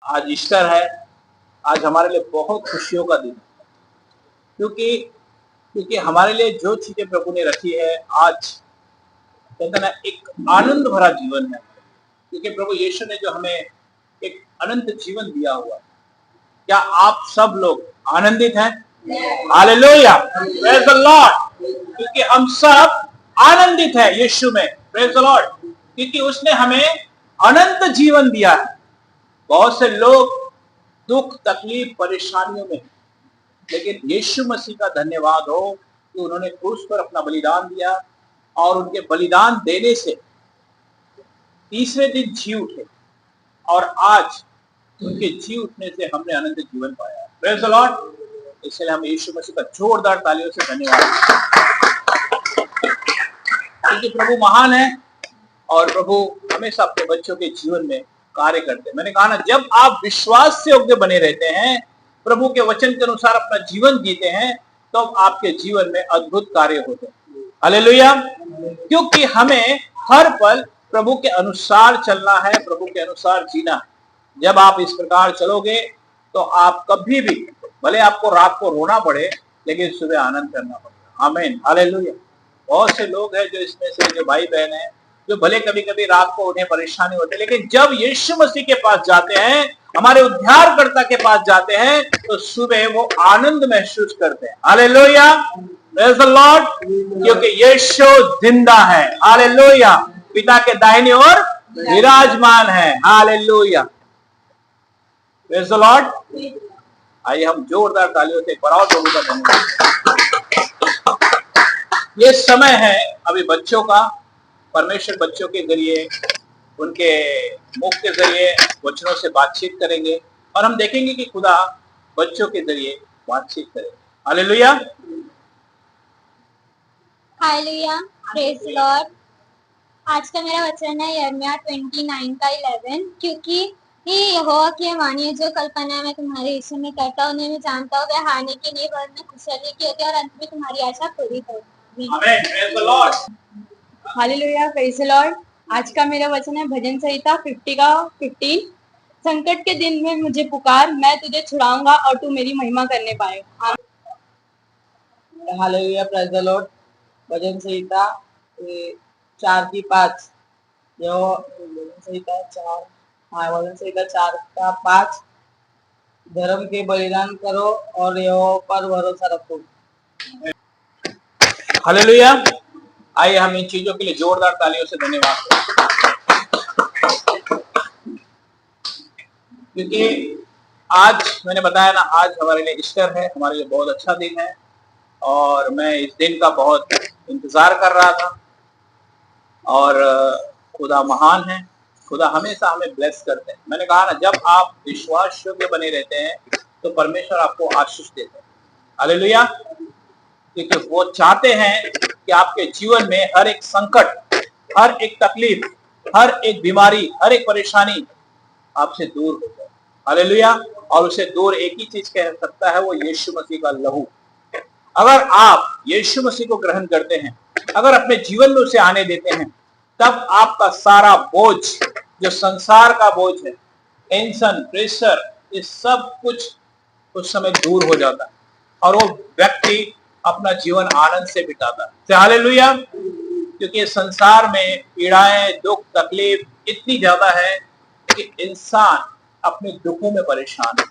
आज ईस्टर है। आज हमारे लिए बहुत खुशियों का दिन है, क्योंकि क्योंकि हमारे लिए जो चीजें प्रभु ने रखी है, आज कहते हैं ना, एक आनंद भरा जीवन है। क्योंकि प्रभु यीशु ने जो हमें एक अनंत जीवन दिया हुआ है। क्या आप सब लोग आनंदित हैं? Hallelujah, praise the Lord. क्योंकि हम सब आनंदित हैं यीशु में, प्रेज द लॉर्ड, क्योंकि उसने हमें अनंत जीवन दिया है। बहुत से लोग दुख, तकलीफ, परेशानियों में, लेकिन यीशु मसीह का धन्यवाद हो कि उन्होंने क्रूस पर अपना बलिदान दिया और उनके बलिदान देने से तीसरे दिन जी उठे, और आज उनके जी उठने से हमने अनंत जीवन पाया। Praise the Lord. इसलिए हम यीशु मसीह का जोरदार तालियों से धन्यवाद, क्योंकि प्रभु महान है और प्रभु हमेशा अपने बच्चों के जीवन में कार्य करते हैं। मैंने कहा ना, जब आप विश्वास से योग्य बने रहते हैं, प्रभु के वचन के अनुसार अपना जीवन जीते हैं, तो आपके जीवन में अद्भुत कार्य होते हैं। हालेलुया। क्योंकि हमें हर पल प्रभु के अनुसार चलना है, प्रभु के अनुसार जीना है। जब आप इस प्रकार चलोगे तो आप कभी भी, भले आपको रात को रोना पड़े, लेकिन सुबह आनंद करना पड़ेगा। आमीन, हालेलुया। बहुत से लोग हैं जो इसमें से, जो भाई बहन हैं, जो भले कभी कभी रात को उन्हें परेशानी होती है, लेकिन जब यीशु मसीह के पास जाते हैं, हमारे उद्धारकर्ता के पास जाते हैं, तो सुबह वो आनंद महसूस करते हैं। Hallelujah, praise the Lord. क्योंकि यीशु जिंदा है। हालेलुया। पिता के दाहिनी ओर विराजमान है। Hallelujah, praise the Lord. आइए हम जोरदार तालियों से बराबर प्रभु का धन्यवाद। ये समय है अभी बच्चों का। परमेश्वर बच्चों के जरिए, उनके मुख के जरिए वचनों से बातचीत करेंगे, और हम देखेंगे कि खुदा बच्चों के जरिए बातचीत करेंगे। Hallelujah, hallelujah, praise the Lord. आज का मेरा वचन है यिर्मयाह 29 का 11। क्योंकि ये यहोवा की वाणी है, जो कल्पना मैं तुम्हारे यीशु में करता हूँ, उन्हें मैं जानता हूँ, वे हारने की नहीं वरन कुशली की होती है, और अंत में तुम्हारी आशा पूरी होगी। आमीन, praise the Lord. Hallelujah, praise the Lord. आज का मेरा वचन है भजन संहिता 50 का 15। संकट के दिन में मुझे पुकार, मैं तुझे छुड़ाऊंगा और तू मेरी महिमा करने पाए। Hallelujah, praise the Lord. भजन संहिता 4 की 5। भजन संहिता 4 का 5। धर्म के बलिदान करो और यहोवा पर भरोसा रखो। हालेलुया। आइए हम इन चीजों के लिए जोरदार तालियों से धन्यवाद करें। क्योंकि आज मैंने बताया ना, आज हमारे लिए ईस्टर है, हमारे लिए बहुत अच्छा दिन है, और मैं इस दिन का बहुत इंतजार कर रहा था। और खुदा महान है, खुदा हमेशा हमें ब्लेस करते हैं। मैंने कहा ना, जब आप विश्वास योग्य बने रहते हैं तो परमेश्वर आपको आशीष देते हैं। हालेलुया। क्योंकि वो चाहते हैं कि आपके जीवन में हर एक संकट, हर एक तकलीफ, हर एक बीमारी, हर एक परेशानी आपसे दूर हो जाए। हालेलुया। और उसे दूर एक ही चीज कह सकता है, वो यीशु मसीह का लहू। अगर आप यीशु मसीह को ग्रहण करते हैं, अगर अपने जीवन में उसे आने देते हैं, तब आपका सारा बोझ, जो संसार का बोझ है, टेंशन, प्रेशर, ये सब कुछ उस समय दूर हो जाता है, और वो व्यक्ति अपना जीवन आनंद से बिताता है। हालेलुया। क्योंकि संसार में पीड़ाएं, दुख, तकलीफ इतनी ज्यादा है कि इंसान अपने दुखों में परेशान है।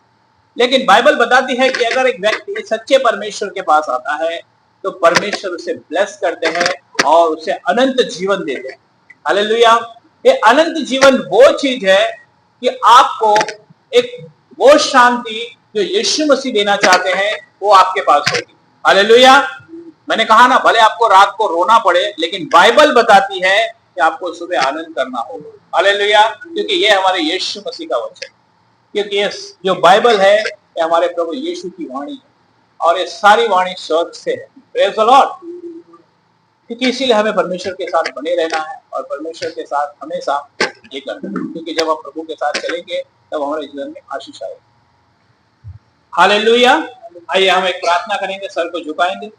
लेकिन बाइबल बताती है कि अगर एक व्यक्ति सच्चे परमेश्वर के पास आता है, तो परमेश्वर उसे ब्लेस करते हैं और उसे अनंत जीवन देते हैं। हालेलुया। ये अनंत जीवन वो चीज है कि आपको एक वो शांति जो यीशु मसीह देना चाहते हैं, वो आपके पास होगी। हालेलुया। मैंने कहा ना, भले आपको रात को रोना पड़े, लेकिन बाइबल बताती है कि आपको सुबह आनंद करना होगा। हालेलुया। क्योंकि ये हमारे यीशु मसीह का वचन है। क्योंकि ये जो बाइबल है, ये हमारे प्रभु यीशु की वाणी है, और ये सारी वाणी स्वर्ग से है। Praise the Lord. क्योंकि इसीलिए हमें परमेश्वर के साथ बने रहना है, और परमेश्वर के साथ हमेशा ये करना है। क्योंकि जब हम प्रभु के साथ चलेंगे, तब हमारे जीवन में आशीष आएगी। हालेलुया। आइए हम एक प्रार्थना करेंगे, सर को झुकाएंगे।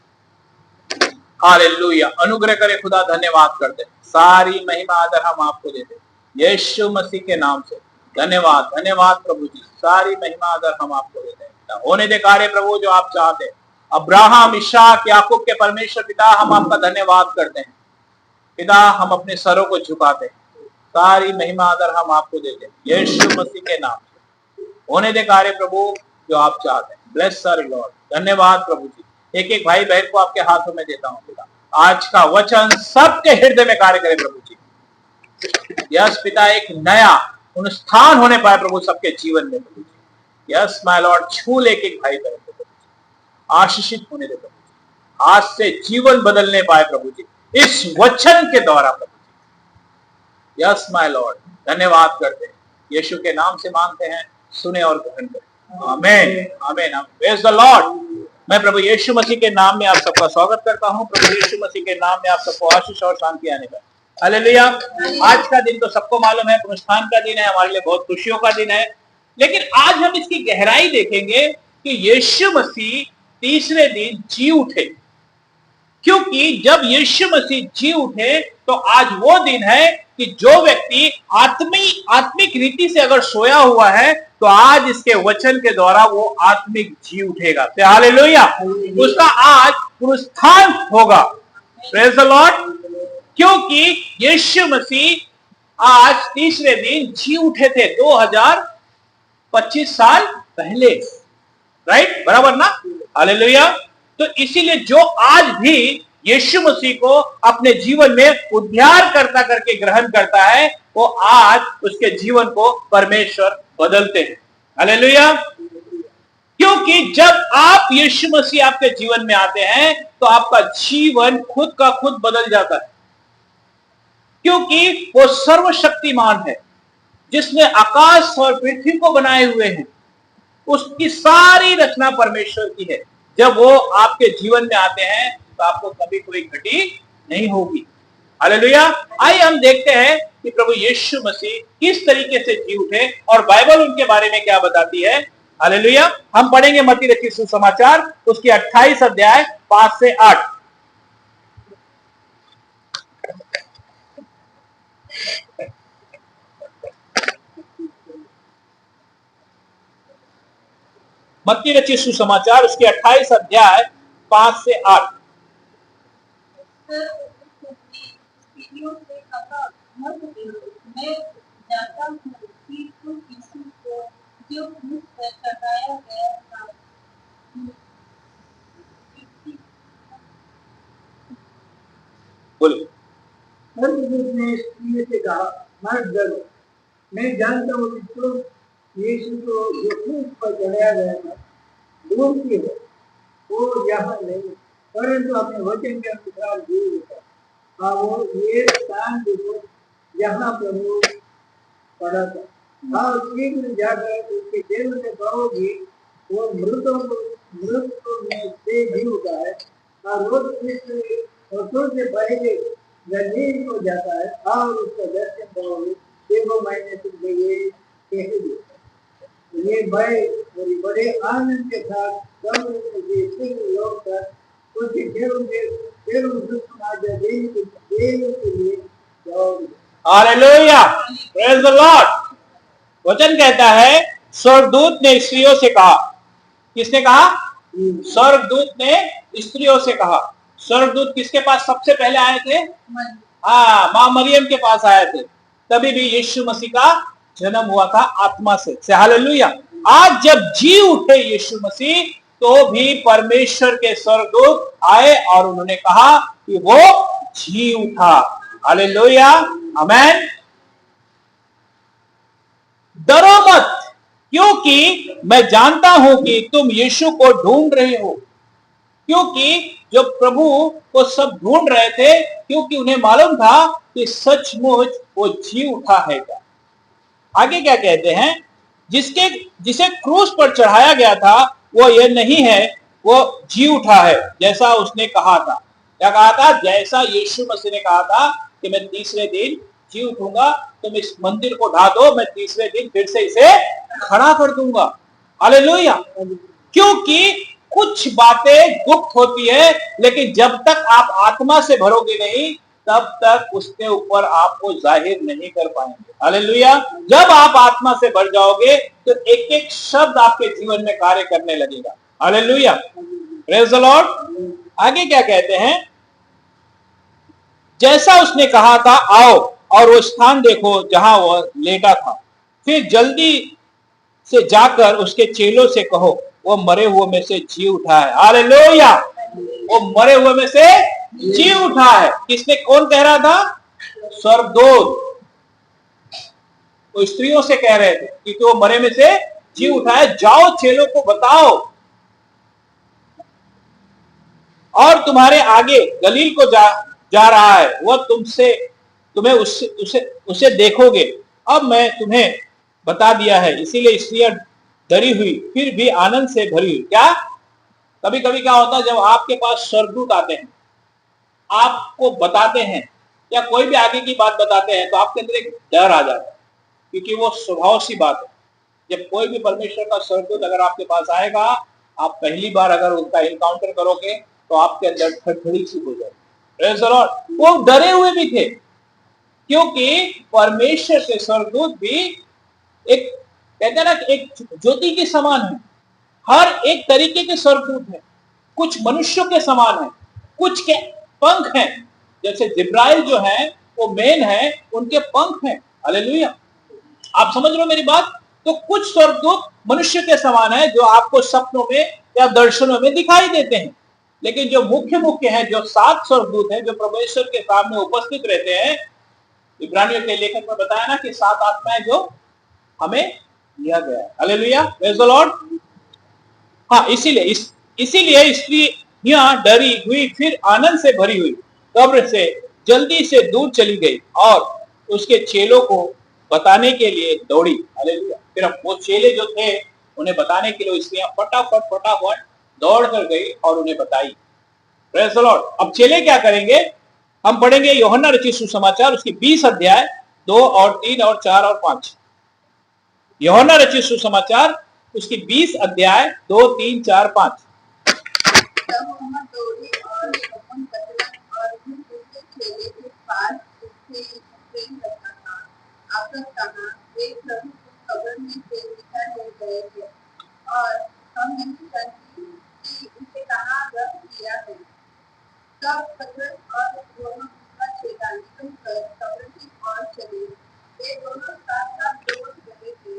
हालेलुया। अनुग्रह करे खुदा, धन्यवाद करते, सारी महिमा आदर हम आपको देते यीशु मसीह के नाम से। धन्यवाद धन्यवाद प्रभु जी, सारी महिमा आदर हम आपको देते हैं। होने दे कार्य प्रभु जो आप चाहते हैं। अब्राहम, इसहाक, याकूब के परमेश्वर पिता, हम आपका धन्यवाद करते हैं। पिता, हम अपने सरों को झुकाते हैं, सारी महिमा आदर हम आपको देते हैं यीशु मसीह के नाम से। होने दे कार्य प्रभु जो आप चाहते हैं। ब्लेस सर लॉर्ड, धन्यवाद प्रभु जी। एक एक भाई बहन को आपके हाथों में देता हूं पिता। आज का वचन सबके हृदय में कार्य करे प्रभु जी। यस पिता, एक नया अनुष्ठान होने पाए प्रभु सबके जीवन में प्रभु जी। यस माय लॉर्ड, छू एक एक भाई बहन को आशीषित होने दे प्रभु जी। आज से जीवन बदलने पाए प्रभु जी इस वचन के द्वारा प्रभु जी। यस माय लॉर्ड, धन्यवाद करते हैं यीशु के नाम से मांगते हैं, सुने और ग्रहण करें। आमीन आमीन आमीन। Praise the Lord. मैं प्रभु यीशु मसीह के नाम में आप सबका स्वागत करता हूं। प्रभु यीशु मसीह के नाम में आप सबको आशीष और शांति आने पाए। हालेलुया। आज का दिन तो सबको मालूम है, पुनरुत्थान का दिन है, हमारे लिए बहुत खुशियों का दिन है। लेकिन आज हम इसकी गहराई देखेंगे कि यीशु मसीह तीसरे दिन जी उठे, क्योंकि जब यीशु मसीह जी उठे तो आज वो दिन है कि जो व्यक्ति आत्मिक रीति से अगर सोया हुआ है तो आज इसके वचन के द्वारा वो आत्मिक जी उठेगा। हालेलुया। उसका आज पुनरुत्थान होगा। Praise the Lord. क्योंकि यीशु मसीह आज तीसरे दिन जी उठे थे 2025 साल पहले। राइट, बराबर ना? हालेलुया। तो इसीलिए जो आज भी यीशु मसीह को अपने जीवन में उद्धार करता करके ग्रहण करता है, वो आज उसके जीवन को परमेश्वर बदलते हैं। हालेलुया। क्योंकि जब आप यीशु मसीह आपके जीवन में आते हैं तो आपका जीवन खुद का खुद बदल जाता है, क्योंकि वो सर्वशक्तिमान है जिसने आकाश और पृथ्वी को बनाए हुए हैं। उसकी सारी रचना परमेश्वर की है। जब वो आपके जीवन में आते हैं तो आपको कभी कोई घटी नहीं होगी। हालेलुया। आइए हम देखते हैं कि प्रभु यीशु मसीह किस तरीके से जी उठे और बाइबल उनके बारे में क्या बताती है। हालेलुया। हम पढ़ेंगे मत्ती रचित सुसमाचार उसकी 28 अध्याय 5 से 8। मत्ती रचित सुसमाचार उसके 28 अध्याय 5 से 8। मैं जाता हूँ कि तुम यीशु को जो क्रूस पर चढ़ाया गया था बोलिए। स्वर्गदूत ने स्त्री से कहा, मत डरो, मैं जानता हूँ कि तुम यीशु को जो क्रूस पर चढ़ाया गया था ढूंढती हो। वो यहाँ नहीं, परंतु अपने वचन के अनुसार जी उठा। हाँ, वो ये स्थान देखो जहाँ प्रभु पड़ा था। हाँ, शीघ्र जाकर उसके देव ने कहोगी, वो मृतों में से जी उठा है। हाँ, रोज से पहले जमीन को जाता है और उसका दर्शन करोगे, 6 महीने तक ये भाई बड़े आनंद के साथ लोग उसके हालेलुया। Praise the Lord. वचन कहता है स्वर्गदूत ने स्त्रियों से कहा। किसने कहा? स्वर्गदूत ने स्त्रियों से कहा। स्वर्गदूत किसके पास सबसे पहले आए थे? हाँ, मां मरियम के पास आए थे। तभी भी यीशु मसीह का जन्म हुआ था आत्मा से। हालेलुया। आज जब जी उठे यीशु मसीह तो भी परमेश्वर के स्वर्गदूत आए और उन्होंने कहा कि वो जी उठा। हालेलुया। आमेन। डरो मत, क्योंकि मैं जानता हूं कि तुम यीशु को ढूंढ रहे हो। क्योंकि जो प्रभु को सब ढूंढ रहे थे, क्योंकि उन्हें मालूम था कि सचमुच वो जी उठा है। आगे क्या कहते हैं? जिसे क्रूस पर चढ़ाया गया था वो ये नहीं है, वो जी उठा है जैसा उसने कहा था। क्या कहा था? जैसा यीशु मसीह ने कहा था कि मैं तीसरे दिन जी उठूंगा, तुम इस मंदिर को ढा दो, मैं तीसरे दिन फिर से इसे खड़ा कर दूंगा। हालेलुया। क्योंकि कुछ बातें गुप्त होती है, लेकिन जब तक आप आत्मा से भरोगे नहीं तब तक उसके ऊपर आपको जाहिर नहीं कर पाएंगे। हालेलुया। जब आप आत्मा से भर जाओगे तो एक एक शब्द आपके जीवन में कार्य करने लगेगा। Hallelujah, praise the Lord. आगे क्या कहते हैं, जैसा उसने कहा था आओ और वो स्थान देखो जहां वह लेटा था, फिर जल्दी से जाकर उसके चेलों से कहो वो मरे हुए में से जी उठा है। हालेलुया, वो मरे हुए में से जी उठा है। किसने, कौन कह रहा था? स्वर्गदूत। वो स्त्रियों से कह रहे थे क्योंकि वो मरे में से जी उठा है। जाओ चेलों को बताओ और तुम्हारे आगे गलील को जा रहा है, वह तुम्हें उसे देखोगे। अब मैं तुम्हें बता दिया है, इसीलिए स्त्रियां डरी हुई फिर भी आनंद से भरी हुई। क्या, कभी कभी क्या होता है, जब आपके पास स्वर्गदूत आते हैं, आपको बताते हैं या कोई भी आगे की बात बताते हैं, तो आपके अंदर एक डर आ जाता है, क्योंकि वो स्वभाव सी बात है। जब कोई भी परमेश्वर का स्वर्गदूत अगर आपके पास आएगा, आप पहली बार अगर उनका इनकाउंटर करोगे तो आपके अंदर थरथरी सी हो जाएगी। Praise the Lord. वो डरे हुए भी थे क्योंकि परमेश्वर के स्वर्गदूत भी एक, कहते हैं ना, एक ज्योति के समान है। हर एक तरीके के स्वर्गदूत हैं। कुछ मनुष्यों के समान है, कुछ के पंख हैं, जैसे जिब्राइल जो है वो मेन है, उनके पंख हैं। हालेलुया, आप समझ रहे हो मेरी बात? तो कुछ स्वर्गदूत मनुष्य के समान है जो आपको सपनों में या दर्शनों में दिखाई देते हैं, लेकिन जो मुख्य हैं, जो 7 स्वर्गदूत हैं जो परमेश्वर के सामने उपस्थित रहते हैं, इब्रानियों के लेखक में बताया ना कि 7 आत्माएं जो हमें दिया गया है। Hallelujah, praise the Lord. हाँ, इसीलिए स्त्रियां डरी हुई फिर आनंद से भरी हुई कब्र से जल्दी से दूर चली गई और उसके चेलों को बताने के लिए दौड़ी। हालेलुया। फिर अब वो चेले जो थे उन्हें बताने के लिए स्त्रियां फटाफट दौड़ कर गई और उन्हें बताई। Praise the Lord. अब चेले क्या करेंगे, हम पढ़ेंगे यूहन्ना रचित सुसमाचार उसकी 20 अध्याय 2 और 3 और 4 और 5। यूहन्ना रचित सुसमाचार उसकी 20 अध्याय 2, 3, 4, 5। तब वह दौड़े और शमूएल पतरस और भी दूसरे चेले के पास जिससे प्रेम रखा था आकर कहा, वे प्रभु को कब्र में से निकाल ले गए थे और हम नहीं जानते कि उसे कहाँ रख दिया है। तब पतरस और दोनों दूसरा चेला निकलकर कब्र की ओर चले। वे दोनों साथ साथ दौड़ रहे थे,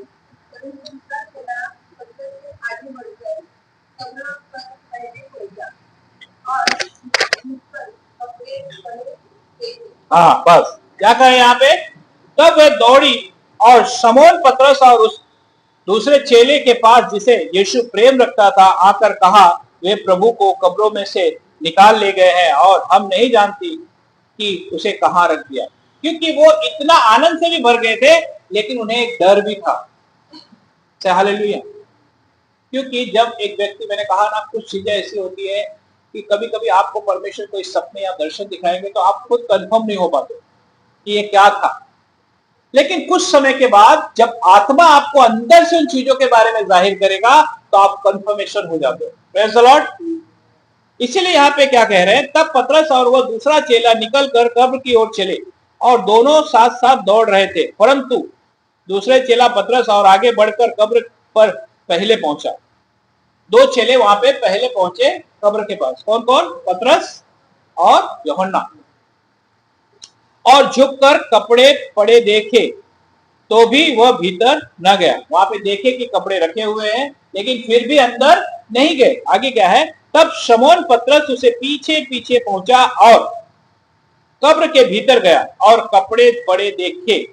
परंतु दूसरा चेला पतरस से आगे बढ़ कर कब्र पर पहले पहुंचा और मुझ पर कपड़े पड़े थे। हाँ, बस क्या कहे यहाँ पे, तब वह दौड़ी और शमौन पतरस और उस दूसरे चेले के पास जिसे यीशु प्रेम रखता था आकर कहा, वे प्रभु को कब्रों में से निकाल ले गए हैं और हम नहीं जानती कि उसे कहाँ रख दिया। क्योंकि वो इतना आनंद से भी भर गए थे, लेकिन उन्हें एक डर भी था। हालेलुया। क्योंकि जब एक व्यक्ति, मैंने कहा ना, कुछ चीजें ऐसी होती है कि कभी कभी आपको परमेश्वर कोई सपने या दर्शन दिखाएंगे तो आप खुद कंफर्म नहीं हो पाते कि ये क्या था, लेकिन कुछ समय के बाद जब आत्मा आपको अंदर से उन चीजों के बारे में जाहिर करेगा तो आप कंफर्मेशन हो जाते हो। Praise the Lord. इसीलिए यहाँ पे क्या कह रहे हैं, तब पतरस और वह दूसरा चेला निकल कर कब्र की ओर चले और दोनों साथ साथ दौड़ रहे थे, परंतु दूसरे चेला पतरस और आगे बढ़कर कब्र पर पहले पहुंचा। 2 चेले वहां पे पहले पहुंचे कब्र के पास। कौन कौन? पतरस और यूहन्ना। और झुककर कपड़े पड़े देखे तो भी वह भीतर न गया। वहां पे देखे कि कपड़े रखे हुए हैं, लेकिन फिर भी अंदर नहीं गए। आगे क्या है, तब शमौन पतरस उसे पीछे पीछे पहुंचा और कब्र के भीतर गया और कपड़े पड़े देखे।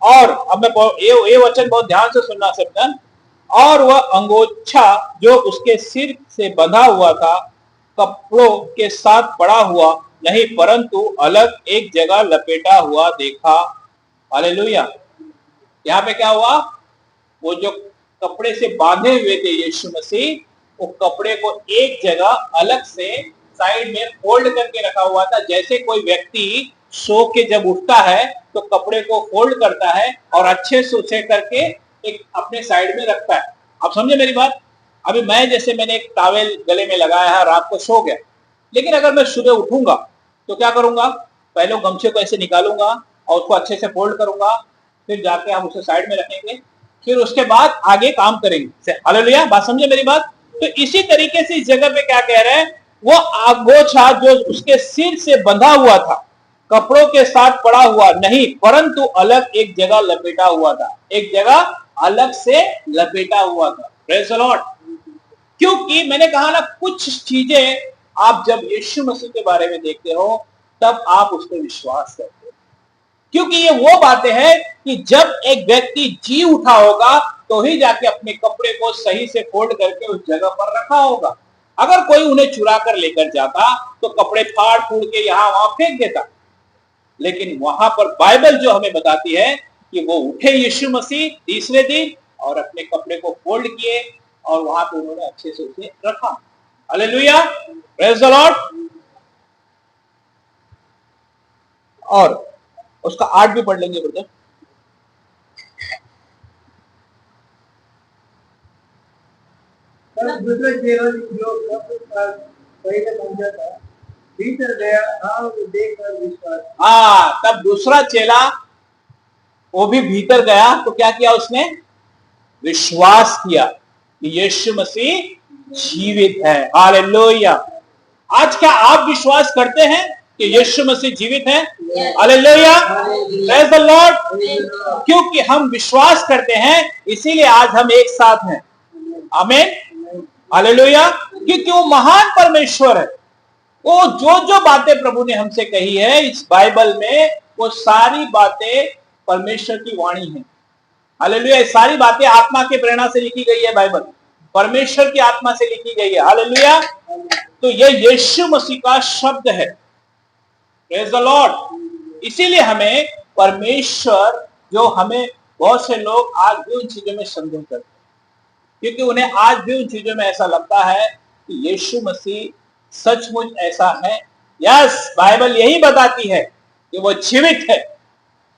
और अब मैं ये वचन बहुत ध्यान से सुनना सकता। और वह अंगोछा जो उसके सिर से बंधा हुआ था कपड़ों के साथ पड़ा हुआ नहीं, परंतु अलग एक जगह लपेटा हुआ देखा। हालेलुया। यहाँ पे क्या हुआ, वो जो कपड़े से बांधे हुए थे यीशु मसीह, वो कपड़े को एक जगह अलग से साइड में फोल्ड करके रखा हुआ था। जैसे कोई व्यक्ति सो के जब उठता है तो कपड़े को फोल्ड करता है और अच्छे से करके एक अपने साइड में रखता है। आप समझे मेरी बात? अभी मैंने एक टॉवेल गले में लगाया है, रात को सो गया, लेकिन अगर मैं सुबह उठूंगा तो क्या करूंगा, पहले गमछे को ऐसे निकालूंगा और उसको अच्छे से फोल्ड करूंगा, फिर जाके हम उसे साइड में रखेंगे, फिर उसके बाद आगे काम करेंगे। हालेलुया, बात समझे मेरी बात? तो इसी तरीके से इस जगह पे क्या कह रहे हैं, वो आगोछा जो उसके सिर से बंधा हुआ था, कपड़ों के साथ पड़ा हुआ नहीं, परंतु अलग एक जगह लपेटा हुआ था, एक जगह अलग से लपेटा हुआ था। Praise the Lord. क्योंकि मैंने कहा ना, कुछ चीजें आप जब यीशु मसीह के बारे में देखते हो तब आप उस पर विश्वास करते हो, क्योंकि ये वो बातें हैं कि जब एक व्यक्ति जी उठा होगा तो ही जाके अपने कपड़े को सही से फोल्ड करके उस जगह पर रखा होगा। अगर कोई उन्हें चुरा कर लेकर जाता तो कपड़े फाड़ फूड़ के यहां वहां फेंक देता, लेकिन वहां पर बाइबल जो हमें बताती है कि वो उठे यीशु मसीह तीसरे दिन और अपने कपड़े को फोल्ड किए और वहां पे उन्होंने अच्छे से उसे रखा। Hallelujah, praise the Lord. और उसका 8 भी पढ़ लेंगे ब्रदर। तब दूसरा चेला जो सब पर पहले पहुंचा था, भीतर गया, हाँ वो देखकर विश्वास। हाँ, तब दूसरा चेला वो भी भीतर गया तो क्या किया उसने? विश्वास किया कि यीशु मसीह जीवित है। हालेलुया। आज क्या आप विश्वास करते हैं कि यीशु मसीह जीवित है? Hallelujah, praise the Lord. क्योंकि हम विश्वास करते हैं इसीलिए आज हम एक साथ हैं। आमीन, हालेलुया। क्योंकि वो महान परमेश्वर है। वो जो जो बातें प्रभु ने हमसे कही है इस बाइबल में, वो सारी बातें परमेश्वर की वाणी है। हालेलुया। सारी बातें आत्मा के प्रेरणा से लिखी गई है, बाइबल परमेश्वर की आत्मा से लिखी गई है। हालेलुया। तो ये यीशु मसीह का शब्द है। Praise the Lord. इसीलिए हमें परमेश्वर, जो हमें बहुत से लोग आज भी उन चीजों में संदेह करते हैं, क्योंकि उन्हें आज भी उन चीजों में ऐसा लगता है कि यीशु मसीह सचमुच ऐसा है। यस, बाइबल यही बताती है कि वो जीवित है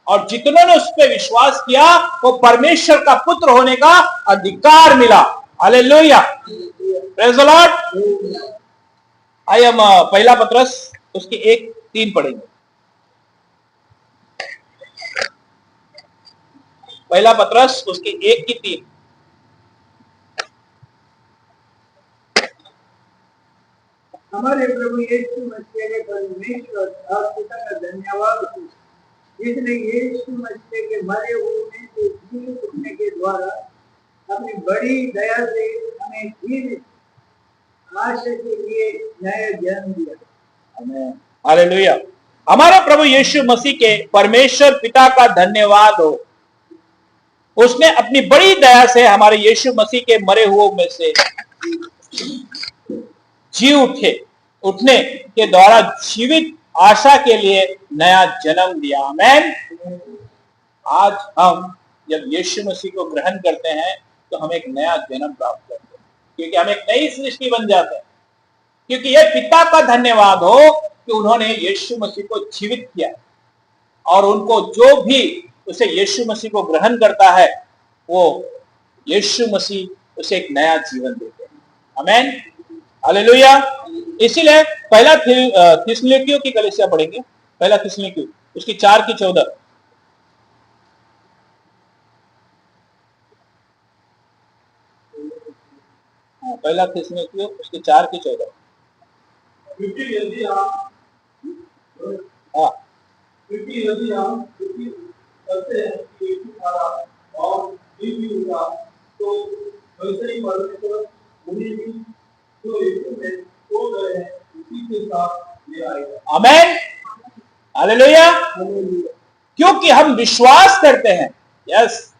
और जितनों ने उस पर विश्वास किया वो परमेश्वर का पुत्र होने का अधिकार मिला। Hallelujah, praise the Lord. आइए हम पहला पत्रस उसकी 1:3 पढ़ेंगे। पहला पत्रस उसकी 1:3। हमारे प्रभु यीशु मसीह के परमेश्वर और पिता का धन्यवाद हो, जिसने यीशु मसीह के मरे हुए से जीवित उठने के द्वारा अपनी बड़ी दया से हमें फिर आशा के लिए नया जन्म दिया। हालेलुया। हमारे प्रभु यीशु मसीह के परमेश्वर पिता का धन्यवाद हो, उसने अपनी बड़ी दया से हमारे यीशु मसीह के मरे हुए में से जी उठने के द्वारा जीवित आशा के लिए नया जन्म दिया। आमीन। आज हम जब यीशु मसीह को ग्रहण करते हैं तो हम एक नया जन्म प्राप्त करते हैं, क्योंकि हम एक नई सृष्टि बन जाते हैं। क्योंकि यह पिता का धन्यवाद हो कि उन्होंने यीशु मसीह को जीवित किया और उनको जो भी उसे यीशु मसीह को ग्रहण करता है वो यीशु मसीह उसे एक नया जीवन देते हैं। आमीन, हालेलुया। इसीलिए पहला थिस्सलुनीकियों की कलीसिया पढ़ेंगे। पहला थिस्सलुनीकियों उसकी 4:14। पहला थिस्सलुनीकियों उसकी 4:14। क्योंकि यदि हम करते हैं कि यीशु मरा और जी भी उठा, तो वैसे ही परमेश्वर उन्हें भी जो यीशु में सो गए हैं उसी के साथ ले आएगा। आमीन, हालेलुया। क्योंकि हम विश्वास करते हैं, यस,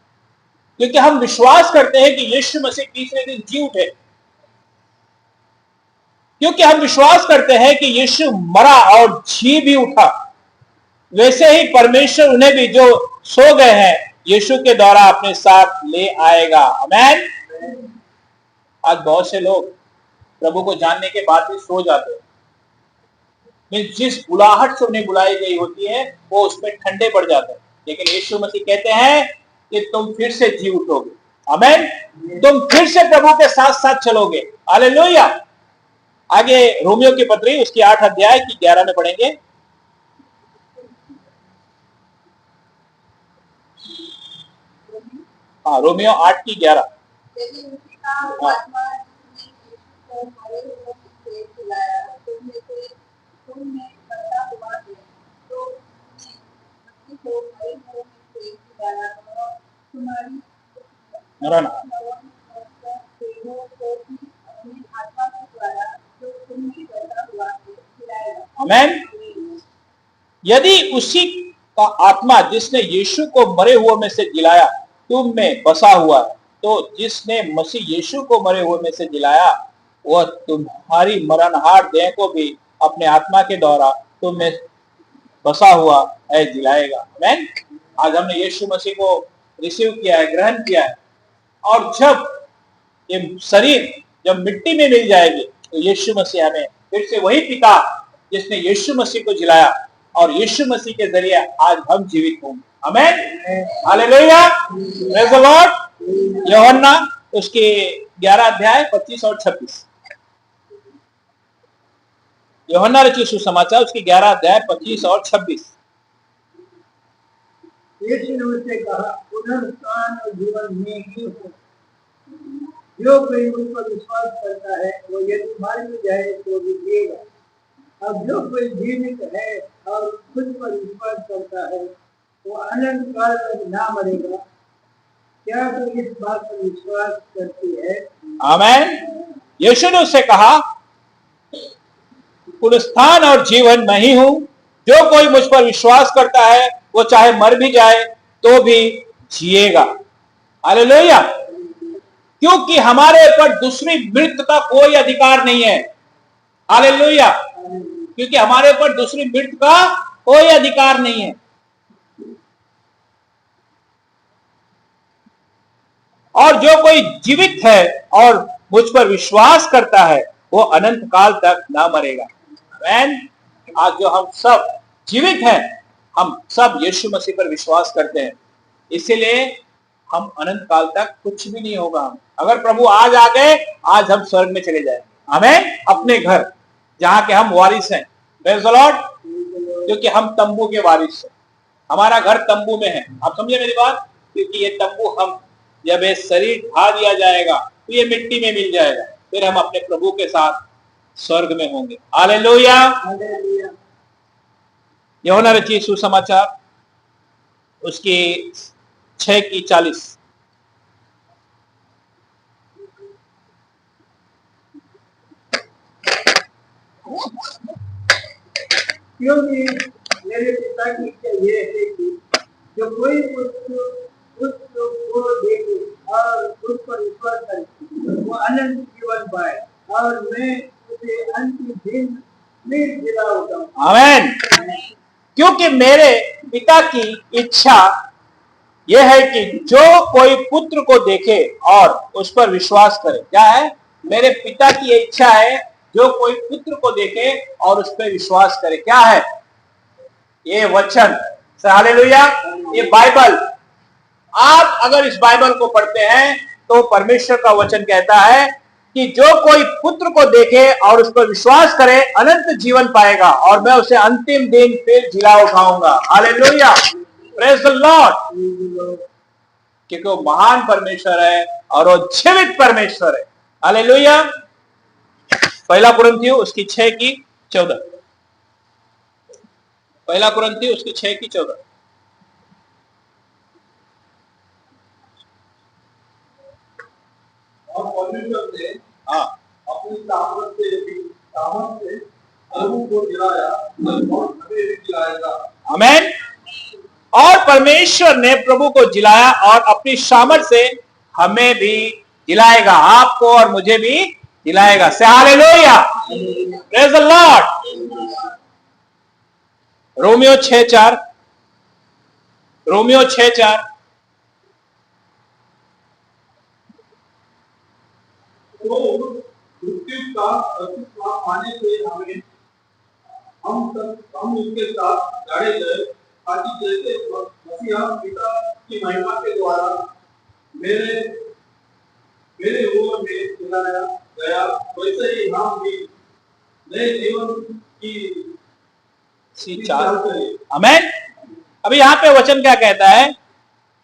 क्योंकि हम विश्वास करते हैं कि यीशु मसीह तीसरे दिन जी उठे, क्योंकि हम विश्वास करते हैं कि यीशु मरा और जी भी उठा, वैसे ही परमेश्वर उन्हें भी जो सो गए हैं यीशु के द्वारा अपने साथ ले आएगा। आमीन। आज बहुत से लोग प्रभु को जानने के बाद भी सो जाते हैं, जिस बुलाहट से उन्हें बुलाई गई होती है वो उसमें ठंडे पड़ जाते हैं, लेकिन यीशु मसीह कहते हैं कि तुम फिर से जी उठोगे। आमीन, तुम फिर से प्रभु के साथ साथ चलोगे। हालेलुया। आगे रोमियो की पत्री उसकी 8 अध्याय की 11 में पढ़ेंगे। हाँ, रोमियो 8:11। यदि उसी का आत्मा जिसने यीशु को मरे हुए में से जिलाया तुम में बसा हुआ है, तो उसने मसीह को मरे हुए में से जिलाया और तुम्हारी मरण देहों को भी अपनी आत्मा के द्वारा जो तुम में बसा हुआ है जिलाएगा। आमेन। यदि उसी का आत्मा जिसने यीशु को मरे हुए में से जिलाया तुम में बसा हुआ है, तो जिसने मसीह यीशु को मरे हुए में से जिलाया वह तुम्हारी मरणहार देह को भी अपने आत्मा के द्वारा तुम में बसा हुआ है जिलाएगा। आमेन। आज हमने यीशु मसीह को रिसीव किया है, ग्रहण किया है, और जब ये शरीर जब मिट्टी में मिल जाएगी तो यीशु मसीह हमें फिर से वही पिता जिसने यीशु मसीह को जिलाया और यीशु मसीह के जरिए आज हम जीवित होंगे। आमेन। Hallelujah, praise the Lord. यूहन्ना उसके 11 अध्याय 25 और 26। यूहन्ना रचित सुसमाचार उसके 11 अध्याय 25 और 26। यीशु ने उससे कहा, पुनरुत्थान और जीवन में ही हूँ। जो कोई मुझ पर विश्वास करता है वो यदि मर भी जाए तो भी जिएगा। अब जो कोई जीवित है और मुझ पर विश्वास करता है वो अनंत काल तक ना मरेगा। क्या तू इस बात पर विश्वास करती है? आमेन। यीशु ने उससे कहा, पुनरुत्थान और जीवन मैं ही हूं। जो कोई मुझ पर विश्वास करता है वो चाहे मर भी जाए तो भी जिएगा। हालेलुया। क्योंकि हमारे ऊपर दूसरी मृत्यु का कोई अधिकार नहीं है। हालेलुया। क्योंकि हमारे ऊपर दूसरी मृत्यु का कोई अधिकार नहीं है। और जो कोई जीवित है और मुझ पर विश्वास करता है वो अनंत काल तक ना मरेगा। आमेन। आज जो हम सब जीवित हैं, हम सब यीशु मसीह पर विश्वास करते हैं, इसीलिए हम अनंत काल तक कुछ भी नहीं होगा। अगर प्रभु आज आ गए, आज हम स्वर्ग में चले जाएंगे। आमेन। अपने घर जहां के हम वारिस हैं। Praise the Lord. क्योंकि हम तंबू के वारिस हैं, हमारा घर तंबू में है। आप समझे मेरी बात? क्योंकि ये तंबू हम जब ये शरीर ढा दिया जाएगा तो ये मिट्टी में मिल जाएगा, फिर हम अपने प्रभु के साथ स्वर्ग में होंगे। हालेलुया। यूहन्ना रचित सुसमाचार उसकी 6:40। क्योंकि मेरे पिता की इच्छा ये है कि जो कोई उस को देखे और उस पर विश्वास करे वो अनंत जीवन पाए और मैं उसे अंतिम दिन में जिलाऊंगा। आमेन। क्योंकि मेरे पिता की इच्छा यह है कि जो कोई पुत्र को देखे और उस पर विश्वास करे। क्या है? मेरे पिता की इच्छा है जो कोई पुत्र को देखे और उस पर विश्वास करे। क्या है? ये वचन। हालेलुया। ये बाइबल। आप अगर इस बाइबल को पढ़ते हैं तो परमेश्वर का वचन कहता है कि जो कोई पुत्र को देखे और उस पर विश्वास करे अनंत जीवन पाएगा और मैं उसे अंतिम दिन फिर जिला उठाऊंगा। हालेलुया। Praise the Lord. क्योंकि वो महान परमेश्वर है और वो जीवित परमेश्वर है। हालेलुया। पहला कुरिन्थियों उसकी 6:14। पहला कुरिन्थियों उसकी 6:14। और परमेश्वर ने हाँ, अपनी सामर्थ से प्रभु को जिलाया और हमें भी जिलाएगा। आमेन। और परमेश्वर ने प्रभु को जिलाया और अपनी सामर्थ से हमें भी जिलाएगा, आपको और मुझे भी जिलाएगा। से hallelujah. Praise the Lord. Romeo 6:4। Romeo 6:4। तो मृत्यु का अस्तित्व पाने से हम उसके साथ गाड़े गए ताकि जैसे मसीहा पिता की महिमा के द्वारा मेरे हुए में जिलाया गया वैसे ही हम भी नए जीवन की 4। आमेन। अभी यहाँ पे वचन क्या कहता है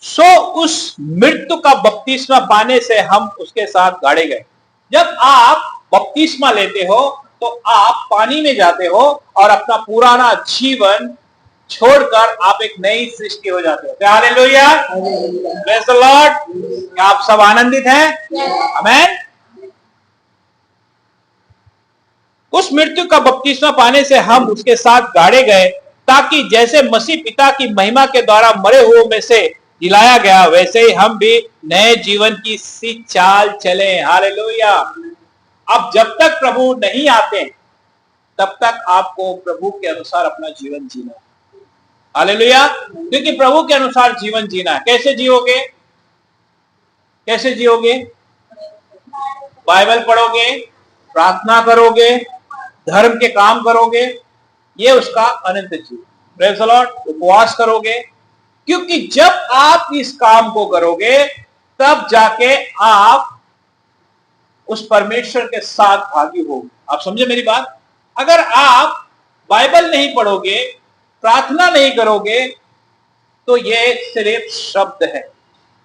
सो उस मृत्यु का बपतिस्मा पाने से हम उसके साथ गाड़े गए। जब आप बपतिस्मा लेते हो तो आप पानी में जाते हो और अपना पुराना जीवन छोड़कर आप एक नई सृष्टि हो जाते हो। Hallelujah, praise the Lord. क्या आप सब आनंदित हैं? आमेन। उस मृत्यु का बपतिस्मा पाने से हम उसके साथ गाड़े गए, ताकि जैसे मसीह पिता की महिमा के द्वारा मरे हुओं में से जिलाया गया, वैसे ही हम भी नए जीवन की सी चाल चलें। हालेलुया। अब जब तक प्रभु नहीं आते तब तक आपको प्रभु के अनुसार अपना जीवन जीना है। हालेलुया। क्योंकि प्रभु के अनुसार जीवन जीना है। कैसे जियोगे? कैसे जियोगे? बाइबल पढ़ोगे, प्रार्थना करोगे, धर्म के काम करोगे, ये उसका अनंत जीवन। Praise the Lord. उपवास करोगे, क्योंकि जब आप इस काम को करोगे तब जाके आप उस परमेश्वर के साथ भागी होगे। आप समझे मेरी बात? अगर आप बाइबल नहीं पढ़ोगे, प्रार्थना नहीं करोगे, तो ये सिर्फ शब्द है।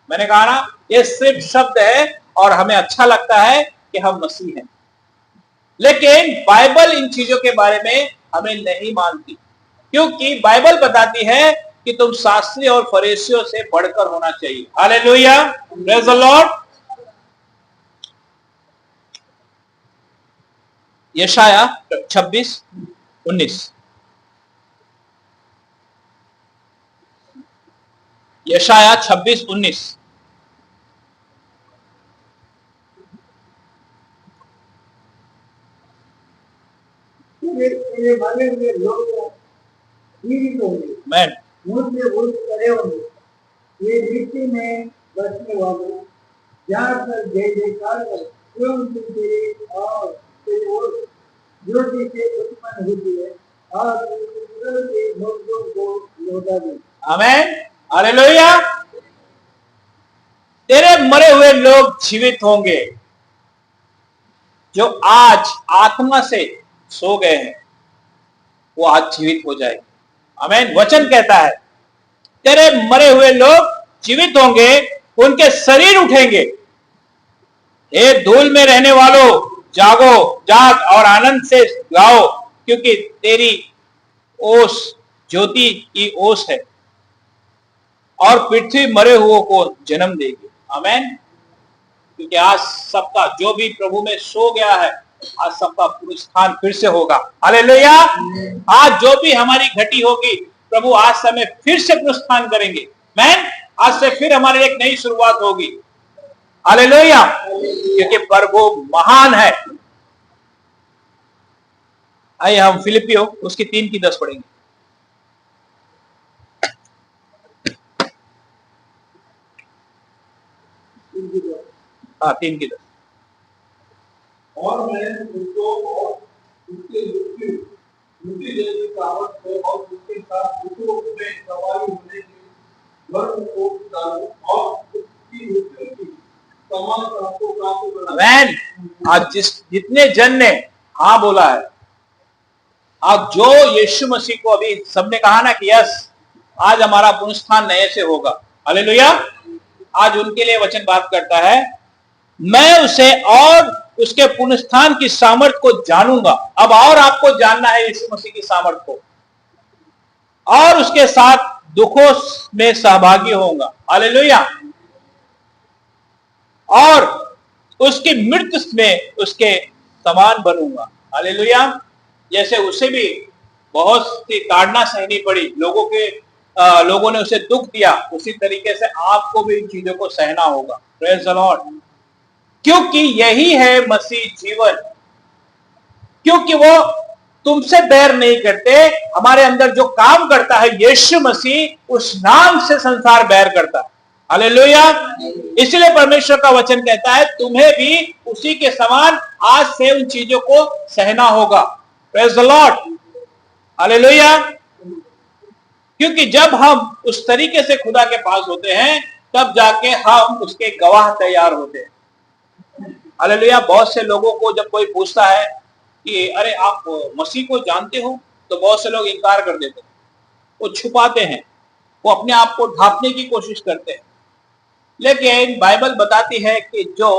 मैंने कहा ना, ये सिर्फ शब्द है और हमें अच्छा लगता है कि हम मसीह हैं, लेकिन बाइबल इन चीजों के बारे में हमें नहीं मानती, क्योंकि बाइबल बताती है कि तुम शास्त्री और फरीसियों से बढ़कर होना चाहिए। Hallelujah, praise the Lord. यशाया 26:19। यशाया 26:19। तेरे मरे हुए लोग जीवित होंगे, मैन मुझसे उठ खड़े होंगे, ये मिट्टी में बसने वाले जाकर जय जयकार कर, क्यों तेरे और तेरे ओर ज्योति से उत्पन्न होती है और तेरे के लोगों को लौटा दे। आमेन, हालेलुया। तेरे मरे हुए लोग जीवित होंगे, जो आज आत्मा से सो गए हैं वो आज जीवित हो जाएंगे। आमेन। वचन कहता है तेरे मरे हुए लोग जीवित होंगे, उनके शरीर उठेंगे। हे धूल में रहने वालों, जागो, जाग और आनंद से गाओ, क्योंकि तेरी ओस ज्योति की ओस है और पृथ्वी मरे हुओं को जन्म देगी। आमेन। क्योंकि आज सबका, जो भी प्रभु में सो गया है, आज सबका पुनरुत्थान फिर से होगा। हालेलुया। आज जो भी हमारी घटी होगी, प्रभु आज से हमें फिर से पुनरुत्थान करेंगे। मैन, आज से फिर हमारे लिए एक नई शुरुआत होगी। हालेलुया। क्योंकि प्रभु महान है। आइए हम फिलिपियों उसकी 3:10 पढ़ेंगे। हाँ, 3:10। और मैं उसको और उसके मृत्यु जैसी सामर्थ को और उसके साथ दूसरों में सवारी होने के वर्ग को डालूं और उसकी मृत्यु की समान सबको प्राप्त करूं। आमेन। आज जितने जन ने हाँ बोला है, आज जो यीशु मसीह को अभी सबने कहा ना कि यस, आज हमारा पुनरुत्थान नए से होगा। हालेलुया। आज उनके लिए वचन बात करता है, मैं उसे और उसके पुनरुत्थान की सामर्थ को जानूंगा। अब और आपको जानना है यीशु मसीह की सामर्थ को, और उसके साथ दुखों में सहभागी होऊंगा। हालेलुया। और उसकी मृत्यु में उसके समान बनूंगा। हालेलुया। जैसे उसे भी बहुत सी ताड़ना सहनी पड़ी, लोगों ने उसे दुख दिया, उसी तरीके से आपको भी इन चीजों को सहना होगा। Praise the Lord. क्योंकि यही है मसीह जीवन, क्योंकि वो तुमसे बैर नहीं करते। हमारे अंदर जो काम करता है यीशु मसीह, उस नाम से संसार बैर करता है। हालेलुया। इसलिए परमेश्वर का वचन कहता है तुम्हें भी उसी के समान आज से उन चीजों को सहना होगा। Praise the Lord. हालेलुया। क्योंकि जब हम उस तरीके से खुदा के पास होते हैं, तब जाके हम उसके गवाह तैयार होते हैं। हालेलुया। बहुत से लोगों को जब कोई पूछता है कि अरे आप मसीह को जानते हो, तो बहुत से लोग इनकार कर देते हैं, वो छुपाते हैं। वो अपने आप को ढांपने की कोशिश करते हैं। लेकिन बाइबल बताती है कि जो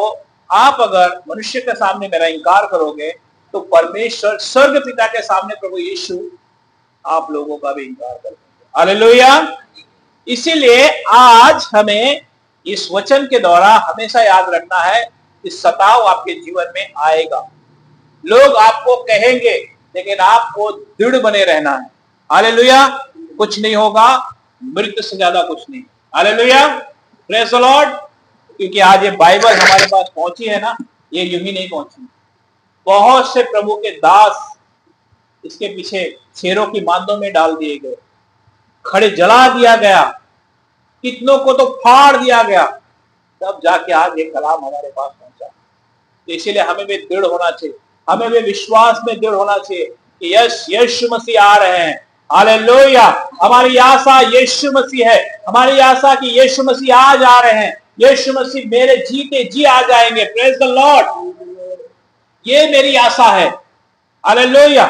आप अगर मनुष्य के सामने मेरा इंकार करोगे तो परमेश्वर स्वर्ग पिता के सामने प्रभु यीशु आप लोगों का भी इंकार कर देंगे। हालेलुया। इसीलिए आज हमें इस वचन के द्वारा हमेशा याद रखना है कि सताव आपके जीवन में आएगा, लोग आपको कहेंगे, लेकिन आपको दृढ़ बने रहना है। हालेलुया। कुछ नहीं होगा, मृत्यु से ज्यादा कुछ नहीं। Hallelujah, praise the Lord. क्योंकि आज ये बाइबल हमारे पास पहुंची है ना, ये यूं ही नहीं पहुंची। बहुत से प्रभु के दास इसके पीछे शेरों की मांदों में डाल दिए गए, खड़े जला दिया गया, कितनों को तो फाड़ दिया गया, तब जाके आज ये कलाम हमारे पास पहुंचा। तो इसीलिए हमें भी दृढ़ होना चाहिए, हमें भी विश्वास में दृढ़ होना चाहिए कि यस यीशु मसीह आ रहे हैं। हालेलुया। हमारी आशा यीशु मसीह है, हमारी आशा कि यीशु मसीह आज आ रहे हैं, यीशु मसीह मेरे जीते जी आ जाएंगे। Praise the Lord. ये मेरी आशा है। हालेलुया।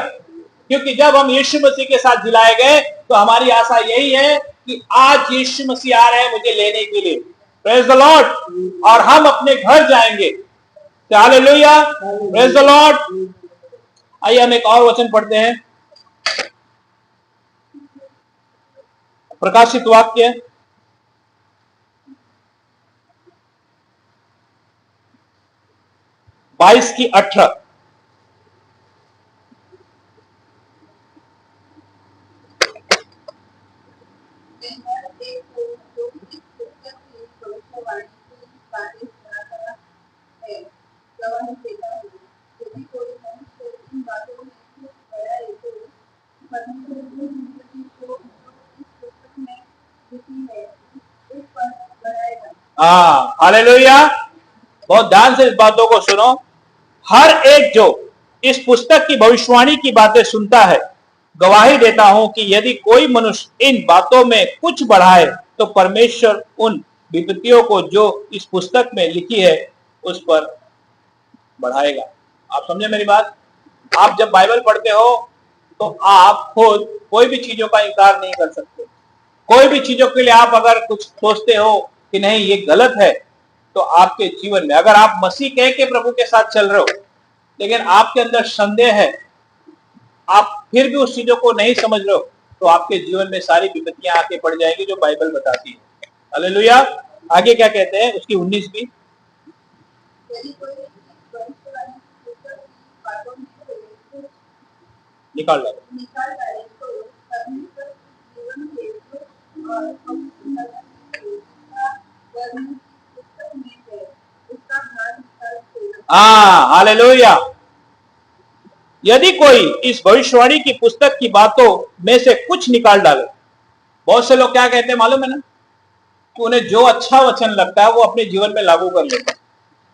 क्योंकि जब हम यीशु मसीह के साथ जिलाए गए तो हमारी आशा यही है कि आज यीशु मसीह आ रहे हैं मुझे लेने के लिए। Praise the Lord. और हम अपने घर जाएंगे। Hallelujah, praise the Lord. आइए हम एक और वचन पढ़ते हैं, प्रकाशित वाक्य 22:18। हालेलुया। बहुत ध्यान से इस बातों को सुनो। हर एक जो इस पुस्तक की भविष्यवाणी की बातें सुनता है, गवाही देता हूं कि यदि कोई मनुष्य इन बातों में कुछ बढ़ाए तो परमेश्वर उन विपत्तियों को जो इस पुस्तक में लिखी है उस पर बढ़ाएगा। आप समझे मेरी बात? आप जब बाइबल पढ़ते हो तो आप खुद कोई भी चीजों का इंकार नहीं कर सकते। कोई भी चीजों के लिए आप अगर कुछ सोचते हो कि नहीं ये गलत है, तो आपके जीवन में अगर आप मसीह कह के प्रभु के साथ चल रहे हो लेकिन आपके अंदर संदेह है, आप फिर भी उस चीजों को नहीं समझ रहे हो, तो आपके जीवन में सारी विपत्तियां आके पड़ जाएंगी जो बाइबल बताती है। हालेलुया। आगे क्या कहते हैं उसकी 19 भी, निकाल डालो। हालेलुया। यदि कोई इस भविष्यवाणी की पुस्तक की बातों में से कुछ निकाल डाले। बहुत से लोग क्या कहते हैं मालूम है ना, कि उन्हें जो अच्छा वचन लगता है वो अपने जीवन में लागू कर लेते हैं,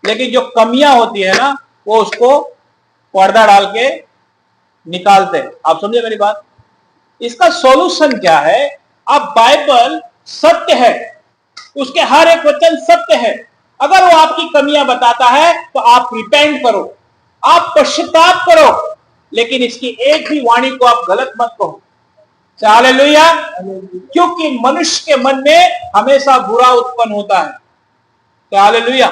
लेकिन जो कमियां होती है ना वो उसको पर्दा डाल के निकालते हैं। आप समझे मेरी बात? इसका सॉल्यूशन क्या है? अब बाइबल सत्य है, उसके हर एक वचन सत्य है। अगर वो आपकी कमियां बताता है तो आप रिपेंट करो, आप पश्चाताप करो, लेकिन इसकी एक भी वाणी को आप गलत मत कहो। हालेलुया। क्योंकि मनुष्य के मन में हमेशा बुरा उत्पन्न होता है। हालेलुया।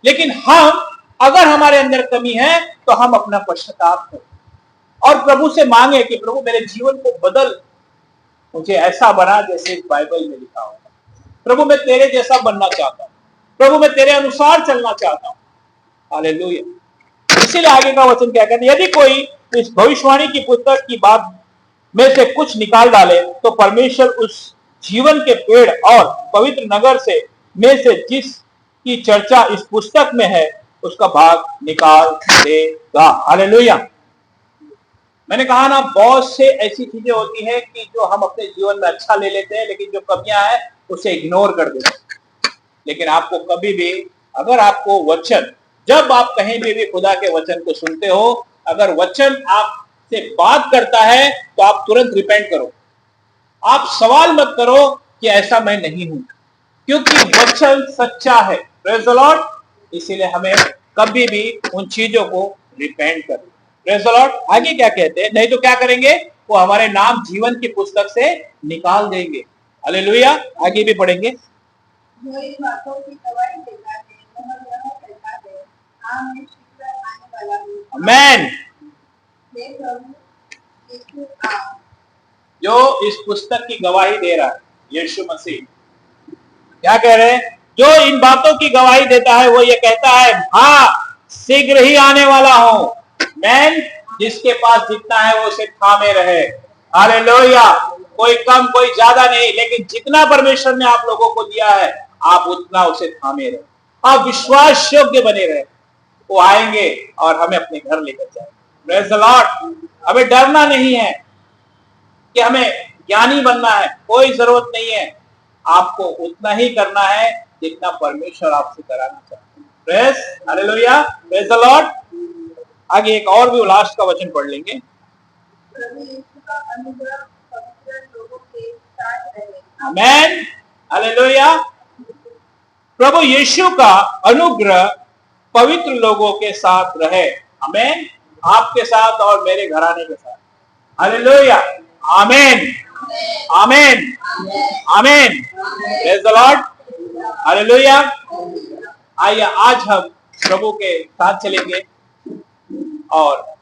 लेकिन हम अगर हमारे अंदर कमी है तो हम अपना पश्चाताप करें और प्रभु से मांगे कि प्रभु मेरे जीवन को बदल, मुझे ऐसा बना जैसे इस बाइबल में लिखा होगा। प्रभु मैं तेरे जैसा बनना चाहता हूं, प्रभु मैं तेरे अनुसार चलना चाहता हूं। हालेलुया। इसीलिए आगे का वचन क्या कहते हैं, यदि कोई इस भविष्यवाणी की पुस्तक की बात में से कुछ निकाल डाले तो परमेश्वर उस जीवन के पेड़ और पवित्र नगर से में से जिसकी चर्चा इस पुस्तक में है उसका भाग निकाल देगा। हालेलुया। मैंने कहा ना, बहुत से ऐसी चीजें होती हैं कि जो हम अपने जीवन में अच्छा ले लेते हैं, लेकिन जो कमियां हैं उसे इग्नोर कर देते हैं। लेकिन आपको कभी भी, अगर आपको वचन, जब आप कहीं भी खुदा के वचन को सुनते हो, अगर वचन आपसे बात करता है तो आप तुरंत रिपेंट करो। आप सवाल मत करो कि ऐसा मैं नहीं हूं, क्योंकि वचन सच्चा है। Praise the Lord. इसीलिए हमें कभी भी उन चीजों को रिपेंट करें। Praise the Lord. आगे क्या कहते हैं, नहीं तो क्या करेंगे, वो हमारे नाम जीवन की पुस्तक से निकाल देंगे। हालेलुया। आगे भी पढ़ेंगे। जो इन बातों की गवाही देता है वह यह कहता है, हाँ मैं शीघ्र आने वाला हूँ। आमेन। हे प्रभु यीशु आ। जो इस पुस्तक की गवाही दे रहा है यीशु मसीह, क्या कह रहे हैं? जो इन बातों की गवाही देता है वो ये कहता है, हाँ शीघ्र ही आने वाला हूं। मैन जिसके पास जितना है वो उसे थामे रहे। हालेलुया। कोई कम कोई ज्यादा नहीं, लेकिन जितना परमेश्वर ने आप लोगों को दिया है आप उतना उसे थामे रहे, आप विश्वास योग्य बने रहे। वो आएंगे और हमें अपने घर लेकर जाएंगे। Praise the Lord. हमें डरना नहीं है कि हमें ज्ञानी बनना है, कोई जरूरत नहीं है। आपको उतना ही करना है जितना परमेश्वर आपसे कराना चाहते हैं। Praise hallelujah. Praise the Lord. आगे एक और भी लास्ट का वचन पढ़ लेंगे। प्रभु यीशु का अनुग्रह पवित्र लोगों के साथ रहे। आमेन। हालेलुया। प्रभु यीशु का अनुग्रह पवित्र लोगों के साथ रहे। आमेन। आपके साथ और मेरे घराने के साथ। Hallelujah. Amen. Amen. Amen. Praise the Lord. Hallelujah. आइए आज हम प्रभु के साथ चलेंगे और